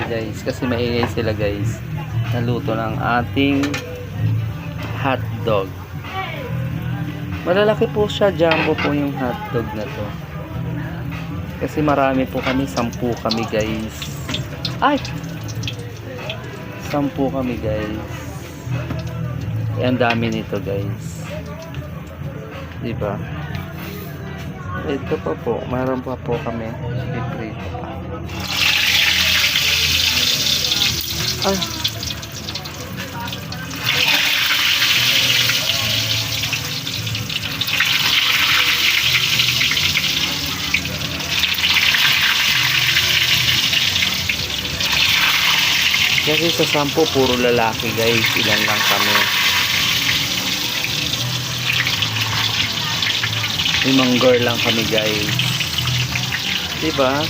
guys, kasi maingay sila guys. Naluto ng ating hotdog. Malalaki po siya, jumbo po yung hotdog na to. Kasi marami po kami, 10 kami guys. Ay! 10 kami guys. Ang dami nito guys. Diba? Ito pa po, meron pa po kami. Iprito pa. Ay! Kasi sa 10 puro lalaki guys, ilan lang kami. 5 girl lang kami guys. Diba?